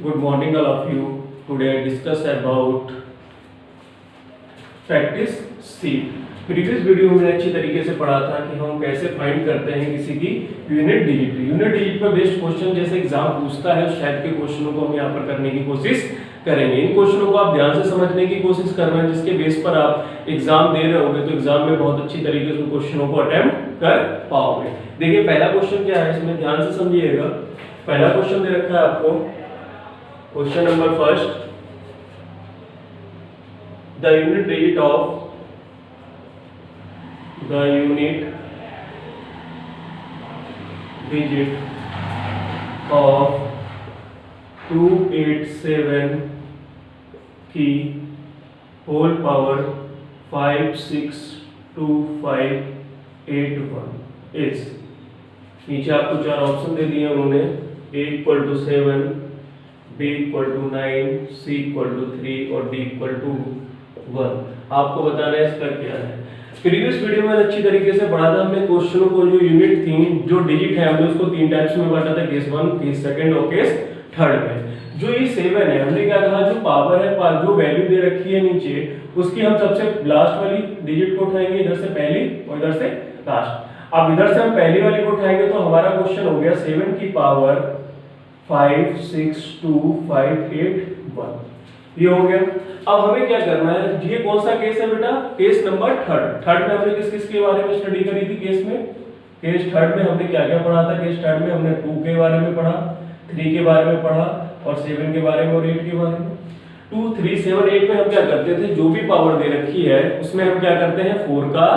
Good morning all of you. Today I discuss about practice sheet. Previous video में मैंने अच्छी तरीके से पढ़ा था कि हम कैसे फाइंड करते हैं किसी की यूनिट डिजिट। यूनिट डिजिट पर बेस्ड क्वेश्चन जैसे एग्जाम पूछता है उस टाइप के क्वेश्चनों को हम यहाँ पर करने की कोशिश करेंगे। इन क्वेश्चनों को आप ध्यान से समझने की कोशिश करना है, जिसके बेस पर आप एग्जाम दे रहे होंगे तो एग्जाम में बहुत अच्छी तरीके से उन क्वेश्चनों को अटेम्प्ट कर पाओगे। देखिए पहला क्वेश्चन क्या है, इसमें ध्यान से समझिएगा। पहला क्वेश्चन दे रखा है आपको, question number first, the unit digit of of 287 की होल पावर 562581 इज। नीचे आपको चार ऑप्शन दे दिए उन्होंने, a = 7, b = 9, c = 3 और d = 1। आपको बताना है इसका क्या है। प्रीवियस वीडियो में अच्छी तरीके से पढ़ा था हमने क्वेश्चनों को, जो यूनिट थी, जो डिजिट है, हमने उसको तीन टाइप्स में बांटा था, केस 1, केस 2 और केस 3 में। जो ये 7 है, हमने क्या कहा, जो पावर है, जो वैल्यू दे रखी है नीचे, उसकी हम सबसे लास्ट वाली डिजिट को उठाएंगे, इधर से पहली और इधर से लास्ट। अब इधर से हम पहली वाली को उठाएंगे तो हमारा क्वेश्चन हो गया 7 की पावर 562581, ये हो गया। अब हमें क्या करना है, ये कौन सा केस है बेटा, केस नंबर थर्ड में हमने किस के बारे में स्टडी करी थी। केस 3 में हमने क्या क्या पढ़ा था। केस 3 में हमने 2 के बारे में पढ़ा, 3 के बारे में पढ़ा और 7 के बारे में और 8 के बारे में। 2, 3, 7, 8 में हम क्या करते थे, जो भी पावर दे रखी है उसमें हम क्या करते हैं, 4 का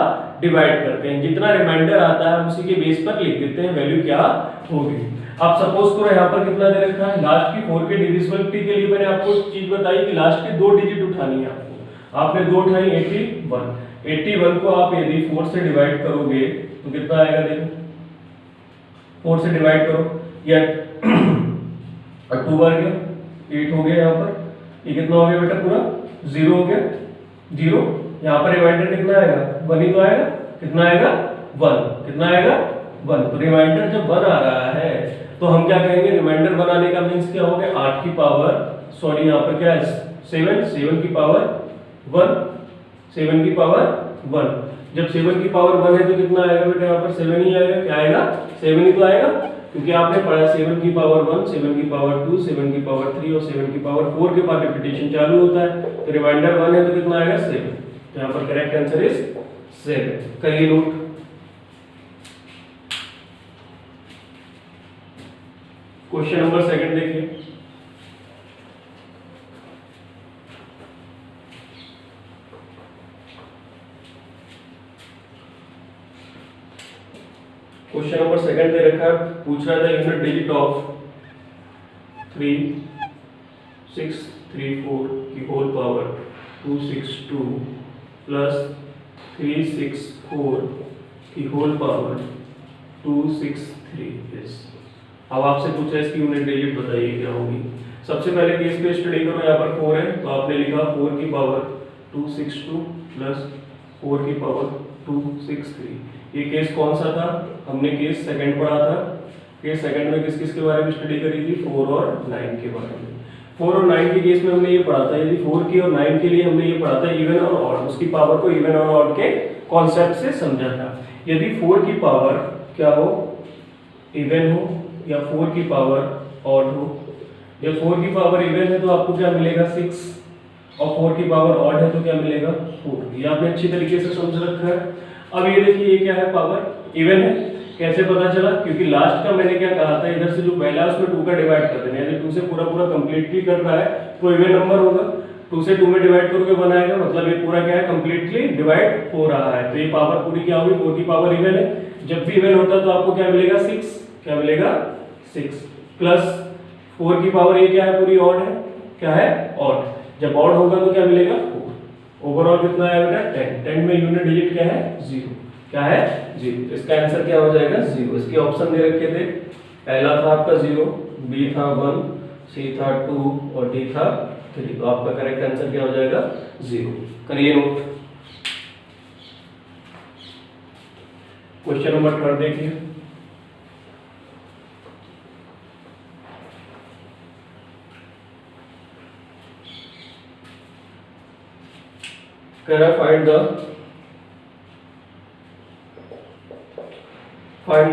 डिवाइड करते हैं। जितना रिमाइंडर आता है हम उसी के बेस पर लिख देते हैं वैल्यू क्या होगी। अब सपोज करो यहाँ पर कितना दे रखा है, लास्ट की 4 के डिविजिबिलिटी के लिए मैंने आपको चीज बताई कि लास्ट की 2 डिजिट उठानी है आपको। आपने 2 उठाई, 81 को आप यदि 4 से डिवाइड करोगे तो कितना आएगा, देखो 4 से डिवाइड करो, या 2 बार गया 8 हो गया। यहाँ पर ये कितना हो गया बेटा, पूरा 0 हो गया, 0। यहाँ पर रिमाइंडर कितना आएगा, 1 ही तो आएगा। कितना आएगा, 1। कितना आएगा, 1। तो रिमाइंडर जब 1 आ रहा है तो हम क्या कहेंगे, रिमाइंडर बनाने का मींस क्या हो गया, 8 की पावर, सॉरी यहाँ पर क्या है 7 की पावर 1, 7 की पावर 1। जब 7 की पावर 1 है तो कितना आएगा बेटा, यहाँ पर 7 ही आएगा। क्या आएगा, 7 ही तो आएगा, क्योंकि आपने पढ़ा 7 की पावर 1, 7 की पावर 2, 7 की पावर 3 और 7 की पावर 4 के बाद रिपीटेशन चालू होता है। तो रिमाइंडर 1 है तो कितना आएगा, 7। तो यहाँ पर करेक्ट आंसर इज 7। करिए नोट। क्वेश्चन नंबर 2 देखिए। क्वेश्चन नंबर 2 दे रखा है, पूछ रहा था यूनिट डिजिट ऑफ 3634 की होल पावर 262 प्लस 364 की होल पावर 263 इज। अब आपसे पूछा इसकी यूनिट डिजिट बताइए क्या होगी। सबसे पहले केस पे स्टडी करो, यहाँ पर 4 है तो आपने लिखा 4 की पावर 262 प्लस 4 की पावर 263। ये केस कौन सा था, हमने केस 2 पढ़ा था। केस 2 में किस के बारे में स्टडी करी थी, 4 और 9 के बारे में। 4 और 9 के केस में हमने ये पढ़ा था, यदि 4 की और 9 के लिए हमने ये पढ़ा था इवन और ऑड, उसकी पावर को इवन और ऑड के कॉन्सेप्ट से समझा था। यदि 4 की पावर क्या हो, इवन हो, या 4 की पावर ऑड हो। जब 4 की पावर इवन है तो आपको क्या मिलेगा, 6, और 4 की पावर ऑड है तो क्या मिलेगा, 4। ये आपने अच्छी तरीके से समझ रखा है। अब ये देखिए ये क्या है, पावर इवन है। कैसे पता चला, क्योंकि लास्ट का मैंने क्या कहा था, इधर से जो पहला है उसमें 2 का डिवाइड कर देना है। यदि 2 से पूरा कंप्लीटली कर रहा है तो इवन नंबर होगा। 2 से 2 में डिवाइड करोगे 1 आएगा, मतलब ये पूरा क्या है, कंप्लीटली डिवाइड हो रहा है। तो ये पावर पूरी क्या होगी, 4 की पावर इवन है। जब भी इवन होता है तो आपको क्या मिलेगा, 6। क्या मिलेगा, 6 प्लस 4 की पावर ये क्या है, पूरी ऑड है। क्या है, ऑड। जब ऑड होगा तो क्या मिलेगा, 4। ओवरऑल कितना है बेटा, 10। 10 में यूनिट डिजिट क्या है, 0। क्या है, 0। इसका आंसर क्या हो जाएगा, 0। इसके ऑप्शन दे रखे थे, पहला था आपका 0, बी था 1, सी था 2 और डी था 3। तो आपका करेक्ट आंसर क्या हो जाएगा, 0। करिए नोट। क्वेश्चन नंबर 3 देखिए। कह रहा है फाइंड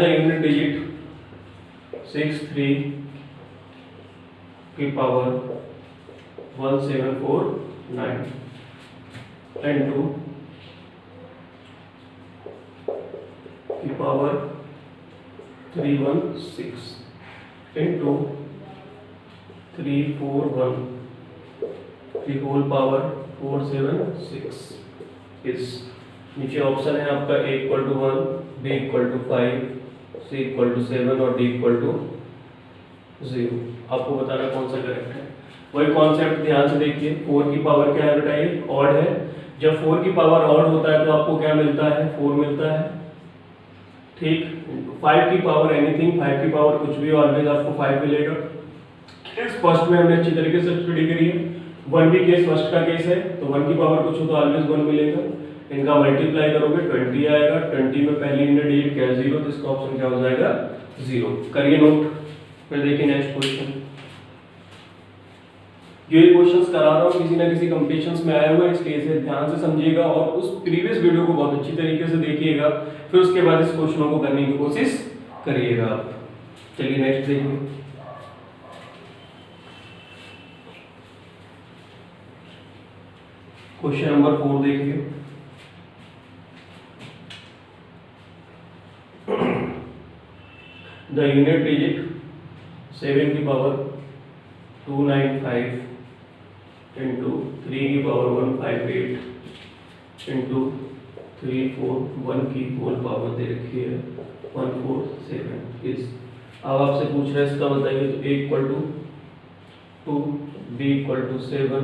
द यूनिट डिजिट 63 की पावर 1749 into की पावर 316 into 341 की होल पावर 476 इस नीचे ऑप्शन है आपका a equal to 1, b equal to 5, c equal to 7 और d इक्वल टू 0। आपको बताना कौन सा करेक्ट है। वही कॉन्सेप्ट ध्यान से देखिए। 4 की पावर क्या है बेटा, ये ऑड है। जब 4 की पावर ऑड होता है तो आपको क्या मिलता है, 4 मिलता है, ठीक। 5 की पावर एनीथिंग, 5 की पावर कुछ भी, ऑलवेज आपको 5 मिलेगा। केस फर्स्ट में हमने अच्छी तरीके से स्टडी करी है। 1 भी केस फर्स्ट का केस है, तो 1 की पावर कुछ हो तो ऑलवेज 1 मिलेगा। इनका मल्टीप्लाई करोगे 20 आएगा, 20 में पहली यूनिट डिजिट क्या है 0, तो इसका ऑप्शन क्या हो जाएगा 0। करिए नोट। फिर देखिए नेक्स्ट क्वेश्चन। ये क्वेश्चंस करा रहा हूँ किसी ना किसी कंपटीशंस में आए हुए हैं, इसलिए इसे ध्यान से समझिएगा और उस प्रीवियस वीडियो को बहुत अच्छी तरीके से देखिएगा, फिर उसके बाद इस क्वेश्चनों को करने की कोशिश करिएगा आप। चलिए नेक्स्ट देखिए। क्वेश्चन नंबर 4 देखिए। द यूनिट डिजिट 7 की पावर 295 इंटू 3 की पावर 158 इंटू 341 की होल पावर दे रखी है 147 इस। अब आपसे पूछ रहे हैं इसका बताइए। तो a equal to 2, b equal to 7,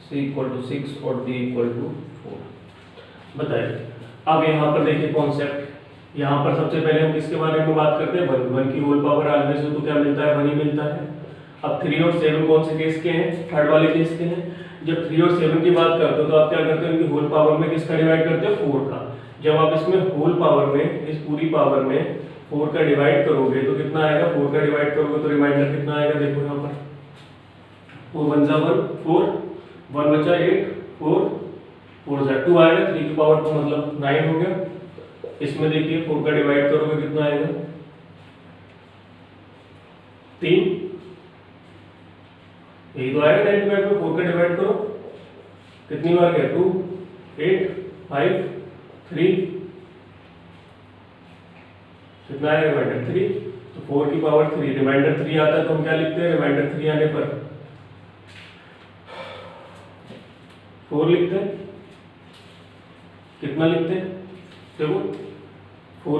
c equal to 6 और d इक्वल टू 4 बताइए। अब यहाँ पर देखिए कॉन्सेप्ट। यहाँ पर सबसे पहले हम किसके बारे में बात करते हैं, 1 की होल पावर ऑलवेज हो तो क्या मिलता है, 1 ही मिलता है। अब 3 और 7 कौन से केस के हैं, थर्ड वाले केस के हैं। जब 3 और 7 की बात करते हो तो आप क्या करते हो, इनकी होल पावर में किसका डिवाइड करते हो, 4 का। जब आप इसमें होल पावर में, इस पूरी पावर में 4 का डिवाइड करोगे तो कितना आएगा, 4 का डिवाइड करोगे तो रिमाइंडर कितना आएगा, देखो यहाँ पर 4 1 जा 1, 4 1 बचा 8, 4 4 जा 2 आएगा, 3 की पावर 2 मतलब 9 हो गया। इसमें देखिए 4 का डिवाइड करोगे कितना आएगा, 3, यही तो आएगा 9 डिवाइड में 4 का डिवाइड करो, कितनी बार गया 2 8 5 3, कितना आएगा रिमाइंडर 3। तो 4 की पावर 3, रिमाइंडर 3 आता है तो हम क्या लिखते हैं, रिमाइंडर 3 आने पर 4 लिखते हैं। कितना लिखते हैं, देखो 4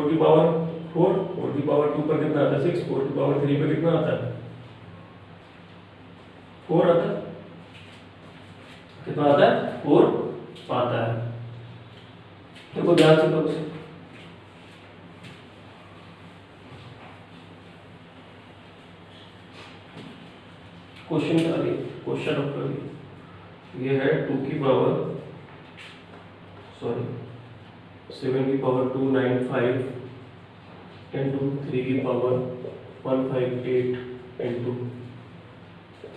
की पावर 4, 4 की पावर 2 पर कितना आता है 6, 4 की पावर 3 पर कितना आता है 4 आता है, कितना आता है 4 आता है। देखो ध्यान से करो। क्वेश्चन का क्वेश्चन ऑफ ये है 2 की पावर 7 की पावर 295 इंटू 3 की पावर 158 इंटू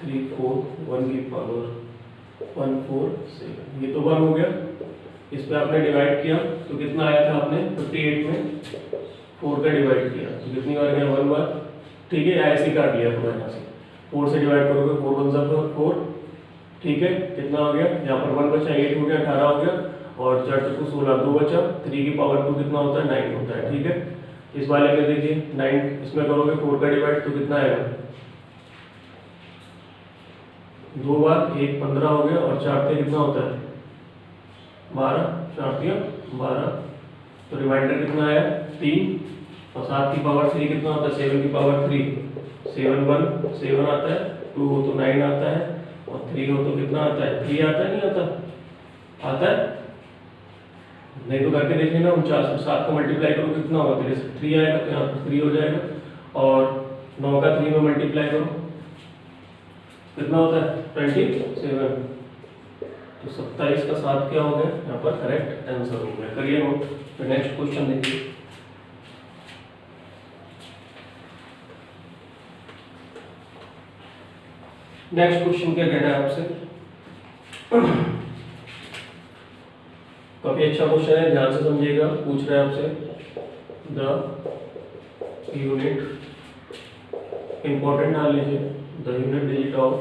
341 की पावर 147। ये तो 1 हो गया। इस पे आपने डिवाइड किया तो कितना आया था, आपने 58 में 4 का डिवाइड किया तो कितनी बार गया, 1 बार, ठीक है। ऐसे ही काट लिया पूरा यहाँ से, 4 से डिवाइड करोगे 4 1 जा 4, ठीक है। कितना हो गया, यहाँ पर 1 बचा, 8 हो गया, 18 हो गया और 4 चौको 16, 2 बचा। 3 की पावर 2 कितना होता है, 9 होता है, ठीक है। इस वाले में देखिए 9 इसमें करोगे 4 का डिवाइड तो कितना आएगा, 2 बार 1 15 हो गया और 4 से कितना होता है 12, 4 दिया 12, तो रिमाइंडर कितना आया 3 और 7 की पावर 3 कितना होता है, 7 की पावर 3, 7 1 7 आता है, 2 हो तो 9 आता है और 3 हो तो कितना आता है, 3 आता है, नहीं आता, आता है, नहीं तो करके देख लेना। 49 में 7 को मल्टीप्लाई करो कितना होगा, 3 आएगा तो यहाँ पर 3 हो जाएगा और 9 का 3 में मल्टीप्लाई करो कितना होता है 27, तो 27 का 7 क्या हो गया, यहाँ पर करेक्ट आंसर हो गया। करिए नोट। तो नेक्स्ट क्वेश्चन देखिए। नेक्स्ट क्वेश्चन क्या कह रहा है आपसे, काफी अच्छा क्वेश्चन है, ध्यान से समझिएगा। पूछ रहा है आपसे द यूनिट, इंपॉर्टेंट डाल लीजिए, द यूनिट डिजिट ऑफ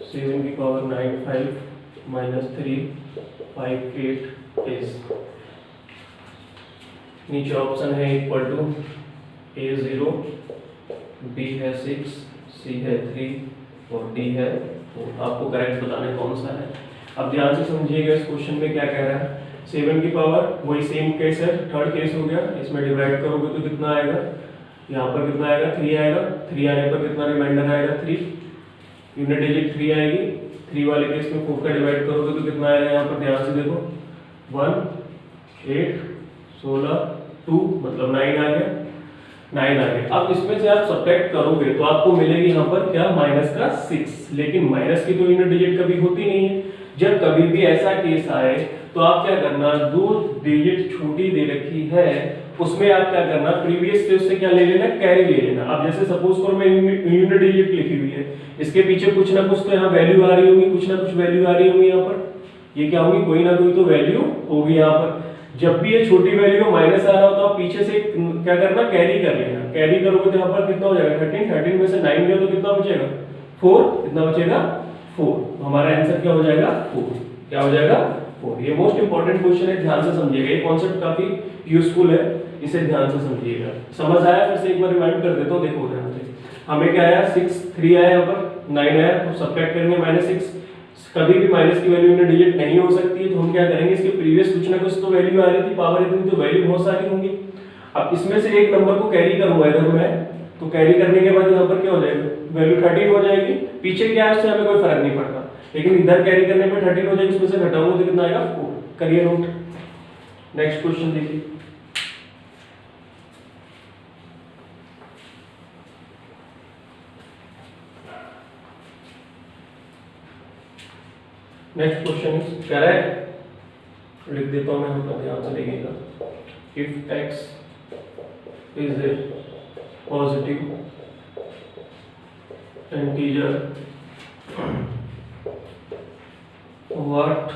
7 की पावर 95 माइनस 358 इज, नीचे ऑप्शन है इक्वल टू ए 0, बी है 6, सी है 3 और डी है 4। आपको करेक्ट बताना है कौन सा है। अब ध्यान से समझिएगा इस क्वेश्चन में क्या कह रहा है। 7 की पावर वही सेम केस है, थर्ड केस हो गया, इसमें डिवाइड करोगे तो कितना आएगा, यहाँ पर कितना आएगा 3 आएगा, 3 आने पर कितना रिमाइंडर आएगा 3, यूनिट डिजिट 3 आएगी, 3 वाले केस में 4 का डिवाइड करोगे तो कितना आएगा, यहाँ पर ध्यान से देखो 1 8 16 2 मतलब 9 आ गया, 9 आ गया। अब इसमें से आप सब्ट्रैक्ट करोगे तो आपको मिलेगी यहाँ पर क्या, माइनस का 6, लेकिन माइनस की तो यूनिट डिजिट कभी होती नहीं है। जब कभी भी ऐसा केस आए तो आप क्या करना, जो डिजिट छोटी दे रखी है उसमें आप क्या करना, प्रीवियस से उससे क्या ले लेना, कैरी ले लेना। अब जैसे सपोज करो मैं यूनिट डिजिट लिखी हुई है, इसके पीछे कुछ ना कुछ तो यहाँ वैल्यू आ रही होगी, कुछ ना कुछ वैल्यू आ रही होगी, यहाँ पर ये क्या होगी, कोई ना कोई तो वैल्यू होगी यहाँ पर। जब भी ये छोटी वैल्यू में माइनस आ रहा हो तो आप पीछे से क्या करना, कैरी कर लेना। कैरी करोगे तो यहाँ पर कितना हो जाएगा 13, 13 में से 9 गया तो कितना बचेगा 4, कितना बचेगा 4। तो हमारा आंसर क्या हो जाएगा 4, क्या हो जाएगा 4। ये मोस्ट इंपॉर्टेंट क्वेश्चन है, ध्यान से समझिएगा, ये कॉन्सेप्ट काफी यूजफुल है, इसे ध्यान से समझिएगा। समझ आया, फिर से एक बार रिमाइंड कर देता हूँ, देखो ध्यान से। हमें क्या आया 6, 3 आया, यहाँ पर 9 आया, तो सब्ट्रैक्ट करेंगे -6। कभी भी माइनस की वैल्यू यूनिट डिजिट नहीं हो सकती है, तो हम क्या करेंगे, इसके प्रीवियस कुछ ना कुछ तो वैल्यू आ रही थी, पावर इतनी तो वैल्यू बहुत सारी होंगी। अब इसमें से एक नंबर को कैरी करूंगा इधर मैं, तो कैरी करने के बाद यहाँ पर क्या हो जाएगा, वैल्यू 13 हो जाएगी। पीछे क्या है उससे हमें कोई फर्क नहीं पड़ता, लेकिन इधर कैरी करने पे 13 हो जाएगी, उसमें से घटाऊंगा तो कितना आएगा 4। करिए नोट। नेक्स्ट क्वेश्चन देखिए, नेक्स्ट क्वेश्चन इज क्या है, लिख देता हूं मैं, आपका ध्यान से देखिएगा। If x is a positive integer, what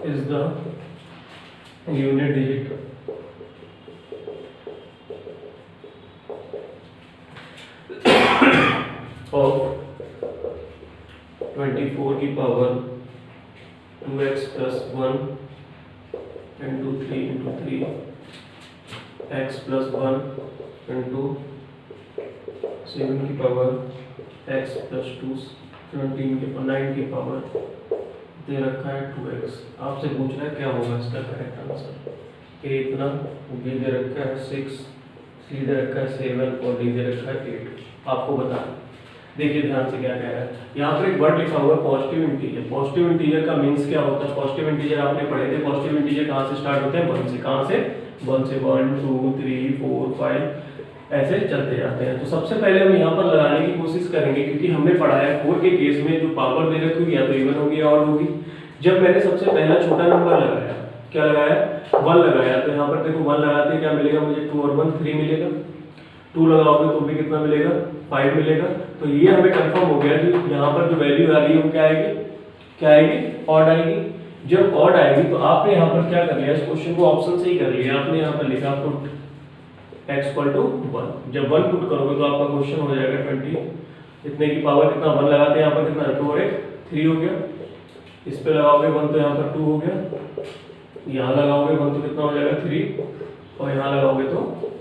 is the unit digit of 24 की power 2x plus 1 into 3 into 3 x plus 1 into 7 की पावर x plus 2 17 के 9 की पावर दे रखा है 2x। आपसे पूछ रहा है क्या होगा इसका करेक्ट आंसर। a इतना, b दे रखा है 6, c दे रखा है 7 और d दे रखा है 8। आपको बताना, देखिए ध्यान से क्या कह रहा है। यहाँ पर एक वर्ड लिखा हुआ है पॉजिटिव इंटीजर। पॉजिटिव इंटीजर का मींस क्या होता है, पॉजिटिव इंटीजर आपने पढ़े थे, पॉजिटिव इंटीजर कहाँ से स्टार्ट होते हैं, 1 से। कहाँ से, 1 से 1 2 3 4 5 ऐसे चलते जाते हैं। तो सबसे पहले हम यहाँ पर लगाने की कोशिश करेंगे, क्योंकि हमने पढ़ा है 4 के केस में जो पावर दे रखी होगी या तो इवन होगी या ऑड होगी। जब मैंने सबसे पहला छोटा नंबर लगाया, क्या लगाया 1 लगाया, तो यहाँ पर देखो 1 लगाते क्या मिलेगा मुझे, 2 और 1 3 मिलेगा। 2 लगाओगे तो भी कितना मिलेगा 5 मिलेगा। तो ये हमें कंफर्म हो गया कि यहाँ पर जो वैल्यू आ रही है वो क्या आएगी, क्या आएगी, ऑड आएगी। जब ऑड आएगी तो आपने यहाँ पर क्या कर लिया, इस क्वेश्चन को ऑप्शन से ही कर लिया। आपने यहाँ पर लिखा पुट x = 1। जब 1 पुट करोगे तो आपका क्वेश्चन हो जाएगा 20 इतने की पावर कितना 1 लगाते हैं, यहाँ पर कितना 2 और 1 3 हो गया। इस पे लगाओगे 1 तो यहाँ पर 2 हो गया, यहाँ लगाओगे 1 तो कितना हो जाएगा 3 और यहाँ लगाओगे तो 2।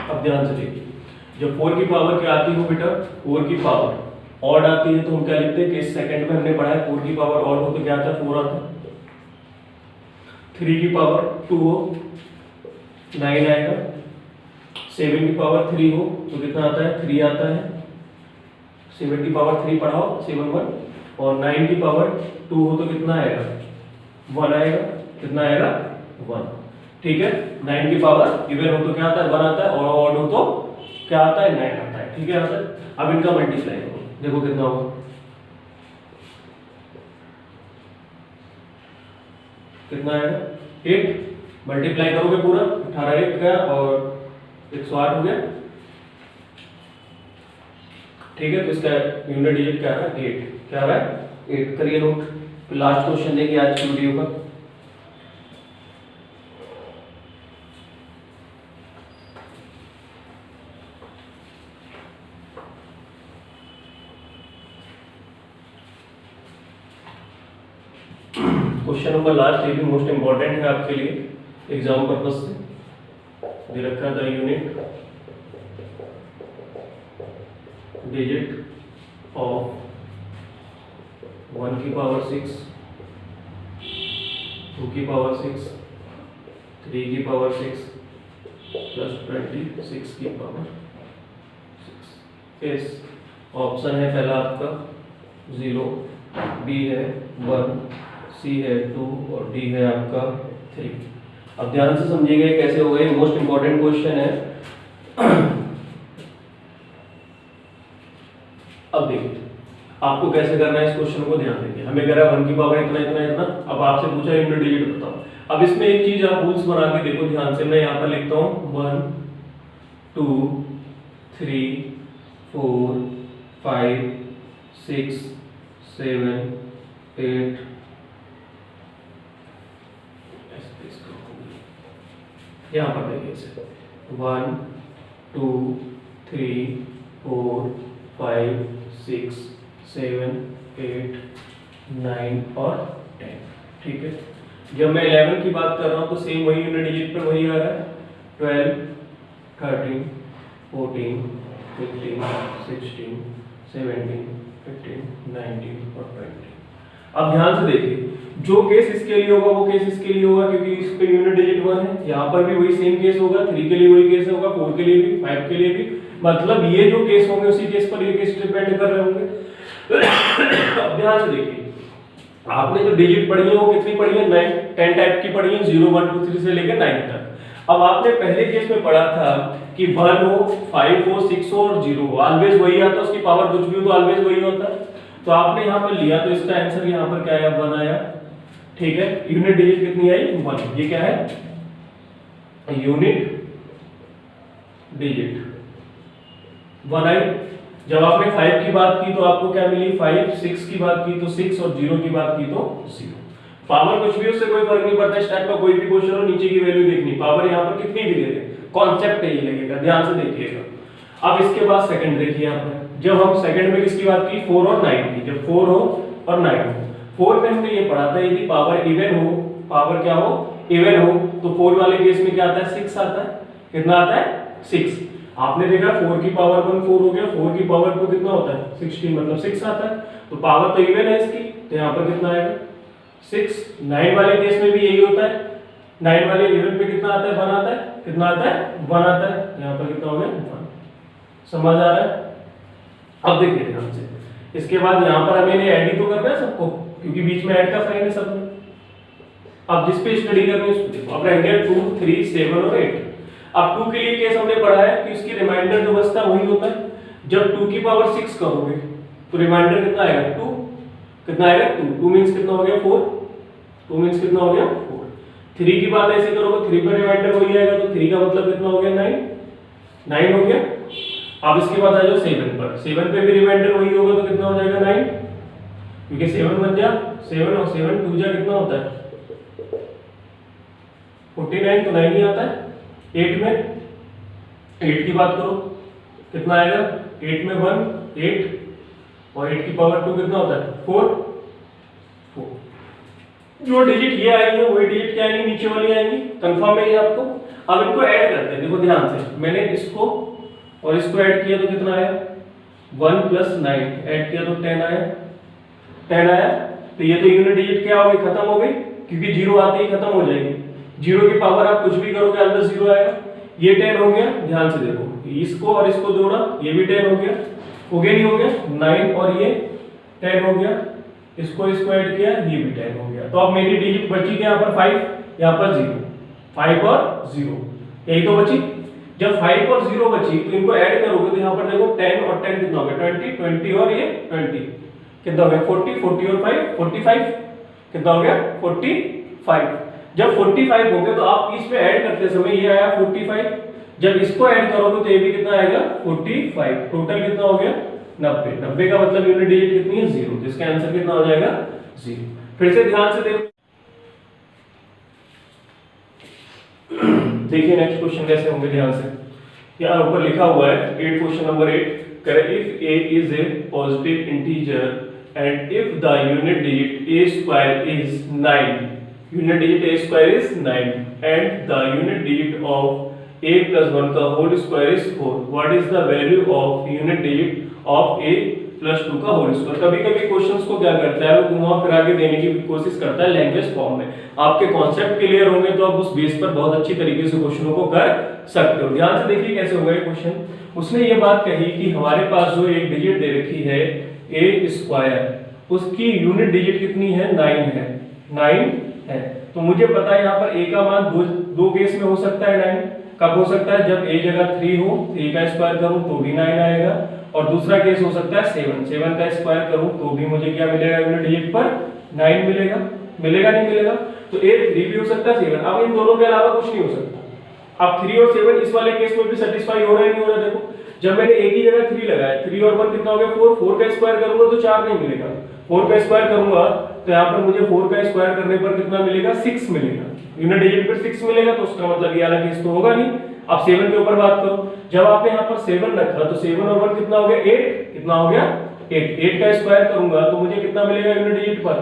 अब ध्यान से देखिए, जब 4 की पावर क्या आती हो बेटा, 4 की पावर ऑड आती है तो हम क्या लिखते हैं कि इस सेकंड में हमने पढ़ा है 4 की पावर ऑड हो तो क्या आता है 4 आता है। 3 की पावर 2 हो 9 आएगा। 7 की पावर 3 हो तो कितना आता है 3 आता है। 7 की पावर 3 पढ़ाओ 7 1 और 9 की पावर 2 हो तो कितना आएगा 1 आएगा। कितना आएगा 1। ठीक है, 9 की पावर इवन हो तो क्या आता है 1 आता है और ऑड हो तो क्या आता है 9 आता है। ठीक है यहाँ तक। अब इनका मल्टीप्लाई करो, देखो कितना होगा, कितना आएगा 8। मल्टीप्लाई करोगे पूरा 18 1 का और 108 हो गया। ठीक है, तो इसका यूनिट डिजिट क्या है 8। क्या है 8, करिए नोट। लास्ट क्वेश्चन देखिए आज की वीडियो का। क्वेश्चन नंबर लास्ट, ये भी मोस्ट इंपॉर्टेंट है आपके लिए एग्जाम पर्पज से। दे रखा था यूनिट डिजिट ऑफ 1 की पावर 6, 2 की पावर 6, 3 की पावर 6 प्लस 26 की पावर 6। इस ऑप्शन है पहला आपका 0, बी है 1, सी है 2 और डी है आपका 3। अब ध्यान से समझिएगा कैसे होगा, ये मोस्ट इंपॉर्टेंट क्वेश्चन है। अब देखिए आपको कैसे करना है इस क्वेश्चन को, ध्यान देंगे। हमें कह रहा है 1 की पावर इतना इतना इतना, अब आपसे पूछा यूनिट डिजिट बताओ। अब इसमें एक चीज आप रूल्स बना के देखो ध्यान से, मैं यहाँ पर लिखता हूँ 1 2 3 4 5 6 7 8। यहाँ पर देखिए इसे 1 2 3 4 5 6 7 8 9 और 10। ठीक है, जब मैं 11 की बात कर रहा हूँ तो सेम वही यूनिट डिजिट पर वही आ रहा है 12 13 14 15 16 17 18 19 और 20। अब ध्यान से देखिए, जो केस इसके लिए होगा वो केस इसके लिए होगा, क्योंकि इस पे यूनिट डिजिट 1 है। यहाँ पर भी वही सेम केस होगा, 3 के लिए वही केस होगा, 4 के लिए भी, 5 के लिए भी। मतलब ये जो केस होंगे उसी केस पर ये केस डिपेंड कर रहे होंगे। अब ध्यान से देखिए, आपने जो डिजिट पढ़ी है वो कितनी पढ़ी है, 9 10 टाइप की पढ़ी है, 0 1 2 3 से लेकर 9 तक। अब आपने पहले केस में पढ़ा था कि 1 हो 5 हो 6 हो और 0 हो, ऑलवेज वही आता है, उसकी पावर कुछ भी हो तो ऑलवेज वही होता है। तो आपने यहाँ पर लिया तो इसका आंसर यहाँ पर क्या आया, 1 आया। ठीक है, यूनिट डिजिट कितनी आई, 1। ये क्या है, यूनिट डिजिट 1 आई। जब आपने 5 की बात की तो आपको क्या मिली 5, 6 की बात की तो 6 और 0 की बात की तो 0। पावर कुछ भी, उससे कोई फर्क नहीं पड़ता। इस टाइप का कोई भी क्वेश्चन हो, नीचे की वैल्यू देखनी, पावर यहाँ पर कितनी भी दे दे, कॉन्सेप्ट यही लगेगा। ध्यान से देखिएगा। अब इसके बाद सेकंड देखिए, यहाँ पर जब हम सेकंड में किसकी बात की, 4 और 9 की। जब 4 हो और 9 हो, 4 में हमने ये पढ़ा था यदि पावर इवन हो, पावर क्या हो, इवन हो, तो 4 वाले केस में क्या आता है, 6 आता है। कितना आता है, 6। आपने देखा 4 की पावर 1 4 हो गया, 4 की पावर 2 कितना होता है, 16, मतलब 6 आता है। तो पावर तो इवन है इसकी, तो यहाँ पर कितना आएगा, 6। 9 वाले केस में भी यही होता है, 9 वाले इवन पे कितना आता है, 1 आता है। कितना आता है, 1 आता है। यहाँ पर कितना हो गया, 1। समझ आ रहा है। अब देखिए ध्यान से, इसके बाद यहाँ पर हमें ऐड ही तो करना है सबको, क्योंकि बीच में ऐड का साइन है सब में। अब जिस पे स्टडी करनी है उसको देखो। अब रहेंगे 2 3 7 और 8। अब 2 के लिए केस हमने पढ़ा है कि उसकी रिमाइंडर जो बचता है वही होता है। जब 2 की पावर 6 करोगे तो रिमाइंडर कितना आएगा, 2। कितना आएगा, 2। 2 मींस कितना हो गया, 4। 2 मींस कितना हो गया, 4। 3 की बात ऐसे करोगे, 3 पर रिमाइंडर वही आएगा, तो 3 का मतलब कितना हो गया, 9। 9 हो गया। अब इसके बाद आ जाओ 7 पर। 7 पे भी रिमाइंडर वही होगा, तो कितना हो जाएगा, 9। क्योंकि 7 बन जा 7 और 7 2 जा कितना होता है, 49, तो 9 ही आता है। 8 में 8 की बात करो, कितना आएगा, 8 में 1 8 और 8 की पावर 2 कितना होता है, 4। जो डिजिट ये आएंगे वही डिजिट क्या आएंगी, नीचे वाली आएंगी। कंफर्म है ये आपको। अब इनको ऐड करते हैं, देखो ध्यान से, मैंने इसको और इसको ऐड किया तो कितना आया, 1 + 9 ऐड किया तो 10 आया। 10 आया, तो ये तो यूनिट डिजिट क्या हो गई, खत्म हो गई, क्योंकि 0 आते ही खत्म हो जाएगी। 0 की पावर आप कुछ भी करोगे ऑलवेज 0 आएगा। ये 10 हो गया। ध्यान से देखो, इसको और इसको जोड़ा, ये भी 10 हो गया, नहीं हो गया, 9 और ये 10 हो गया। इसको ऐड किया, ये भी 10 हो गया। तो अब मेरी डिजिट बची क्या, यहाँ पर 5, यहाँ पर 0। 5 और 0 यही तो बची। जब 5 और 0 बची तो इनको ऐड करोगे तो यहाँ पर देखो 10 और 10 कितना हो गया, 20 20 और ये 20 कितना हो गया, 40 40 और 5 45 कितना हो गया, 45। जब 45 हो गया तो आप इसमें ऐड करते समय ये आया 45। जब इसको ऐड करोगे तो ये भी कितना आएगा, 45। टोटल कितना हो गया, 90। 90 का मतलब यूनिट डिजिट कितनी है 0, जिसका आंसर कितना हो जाएगा 0। फिर से ध्यान से देखो, देखिए नेक्स्ट क्वेश्चन कैसे होंगे ध्यान से। यहाँ ऊपर लिखा हुआ है 8 question number 8, if a is a positive integer and if the unit digit a square is 9, unit digit a square is 9 and the unit digit of a plus 1 का whole square is 4, what is the value of unit digit of a plus 2 का whole square. कभी कभी questions को क्या करता है वो घुमा फिरा के देने की कोशिश करता है लैंग्वेज फॉर्म में। आपके कॉन्सेप्ट क्लियर होंगे तो आप उस बेस पर बहुत अच्छी तरीके से क्वेश्चनों को कर सकते हो। ध्यान से देखिए कैसे होगा ये क्वेश्चन। उसने ये बात कही कि हमारे पास जो एक डिजिट दे रखी है ए स्क्वायर, उसकी यूनिट डिजिट कितनी है 9 है। तो मुझे पता है यहाँ पर ए का मान दो केस में हो सकता है 9। कब हो सकता है, जब ए जगह 3 हो, 3 का स्क्वायर करूं तो भी 9 आएगा, और दूसरा केस हो सकता है 7 का स्क्वायर करूं तो भी मुझे क्या मिलेगा, यूनिट डिजिट पर 9 मिलेगा। मिलेगा नहीं मिलेगा, तो ए 3 भी हो सकता है 7। अब इन दोनों के अलावा कुछ नहीं हो सकता। अब 3 और 7 इस वाले केस में भी सेटिस्फाई हो रहा है नहीं हो रहा। देखो जब मैंने ए की जगह 3 लगाया, 3 और 1 कितना हो गया 4, 4 का स्क्वायर करूंगा तो 4 नहीं मिलेगा, 4 का स्क्वायर करूंगा तो यहाँ पर मुझे 4 का स्क्वायर करने पर कितना मिलेगा 6 मिलेगा, यूनिट डिजिट पर 6 मिलेगा। तो उसका मतलब ये वाला केस तो होगा नहीं। अब 7 के ऊपर बात करो, जब आपने यहाँ पर 7 रखा तो 7 और 1 कितना हो गया 8, कितना हो गया 8, 8 का स्क्वायर करूंगा तो मुझे कितना मिलेगा यूनिट डिजिट पर,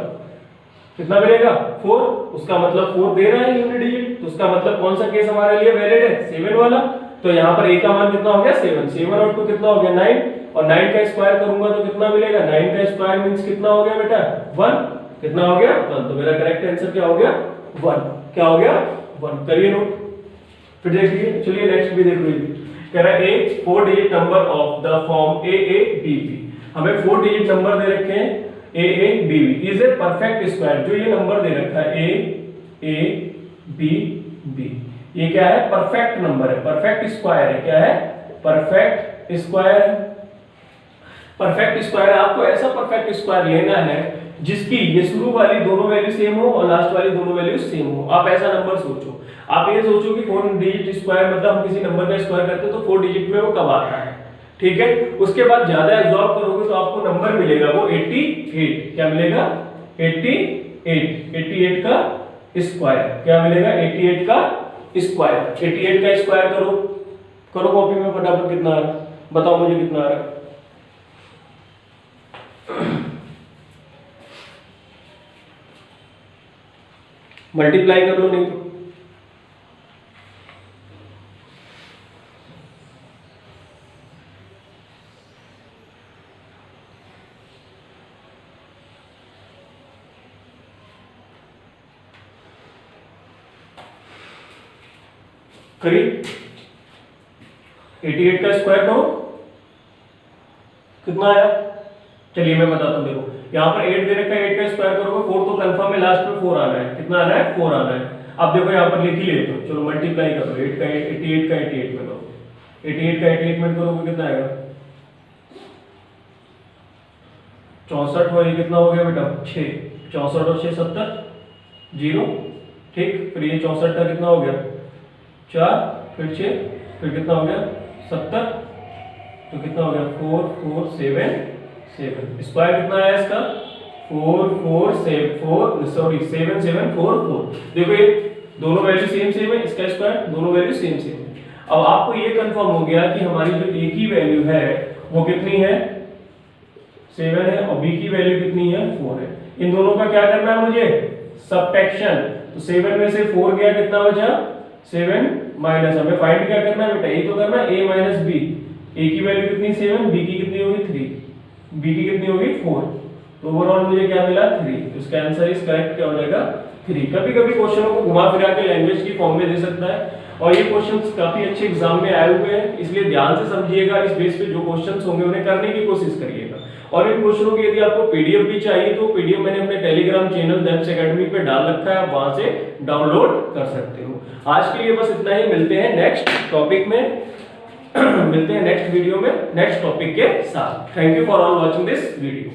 कितना मिलेगा 4। उसका मतलब 4 दे रहा है यूनिट डिजिट, तो उसका मतलब कौन सा केस हमारे लिए वैलिड है 7 वाला। तो यहाँ पर a का मान कितना हो गया 7, 7 और 2 कितना हो गया 9, और 9 का स्क्वायर करूंगा तो कितना मिलेगा, 9 का स्क्वायर मींस कितना हो गया बेटा 1, कितना हो गया 1। तो मेरा करेक्ट आंसर क्या हो गया 1, क्या हो गया 1। करिए नोट। फिर देखिए, चलिए नेक्स्ट भी देख लीजिए। कह रहा है a 4 digit number of the form a a b b. हमें 4 डिजिट नंबर दे रखे हैं a a b b is a perfect square. जो ये नंबर दे रखा है ए ए बी बी, ये क्या है परफेक्ट नंबर है, परफेक्ट स्क्वायर है। क्या है परफेक्ट स्क्वायर है। परफेक्ट स्क्वायर आपको ऐसा परफेक्ट स्क्वायर लेना है जिसकी ये शुरू वाली दोनों वैल्यू सेम हो और लास्ट वाली दोनों वैल्यू सेम हो। आप ऐसा नंबर सोचो, आप ये सोचो कि 4 डिजिट स्क्वायर मतलब हम किसी नंबर का स्क्वायर करते हैं तो 4 डिजिट में वो कब आता है, ठीक है। उसके बाद ज्यादा एब्जॉर्ब करोगे तो आपको नंबर मिलेगा वो 88। क्या मिलेगा 88 का स्क्वायर। क्या मिलेगा 88 का स्क्वायर। 88 का स्क्वायर करो कॉपी में फटाफट, कितना आ रहा है बताओ मुझे, कितना आ रहा है। मल्टीप्लाई कर लो नहीं तो। करिए 88 का स्क्वायर करो, कितना आया चलिए मैं बताता हूं। देखो यहाँ पर 8 दे रखा है, 8 का स्क्वायर करोगे 4 तो कंफर्म है, लास्ट में 4 आना है। कितना आना है 4 आना है। अब देखो यहाँ पर लिख ही लेते हो, चलो मल्टीप्लाई करो 8 का 88 का 88 में करो, 88 का 88 में करोगे कितना आएगा 64। और ये कितना हो गया बेटा 6, 64 और 6 70 0, ठीक। फिर ये 64 का कितना हो गया 4, फिर 6, फिर कितना हो गया 70, तो कितना हो गया 4 4 7 7। स्क्वायर कितना आया इसका 4 4 7 4 सॉरी 7 7 4 4। देखो ये दोनों वैल्यू सेम है, इसका स्क्वायर दोनों वैल्यू सेम है। अब आपको ये कंफर्म हो गया कि हमारी जो a की वैल्यू है वो कितनी है 7 है और b की वैल्यू कितनी है 4 है। इन दोनों का क्या करना है मुझे सब्ट्रैक्शन। तो 7 में से 4 गया, कितना बचा 7 माइनस, हमें फाइंड क्या करना है बेटा, ये तो करना a माइनस b। a की वैल्यू कितनी 7, b की कितनी होगी 3, b की कितनी होगी 4, तो ओवरऑल मुझे क्या मिला 3। तो इसका आंसर इस करेक्ट क्या हो जाएगा 3। कभी कभी क्वेश्चनों को घुमा फिरा के लैंग्वेज की फॉर्म में दे सकता है, और ये क्वेश्चंस काफी अच्छे एग्जाम में आए हुए हैं, इसलिए ध्यान से समझिएगा। इस बेस पे जो क्वेश्चंस होंगे उन्हें करने की कोशिश करिएगा। और इन क्वेश्चनों की यदि आपको पीडीएफ भी चाहिए तो पीडीएफ मैंने अपने टेलीग्राम चैनल डेप्स एकेडमी पे डाल रखा है, आप वहां से डाउनलोड कर सकते हो। आज के लिए बस इतना ही, मिलते हैं नेक्स्ट टॉपिक में मिलते हैं नेक्स्ट वीडियो में नेक्स्ट टॉपिक के साथ। Thank you for all watching this video.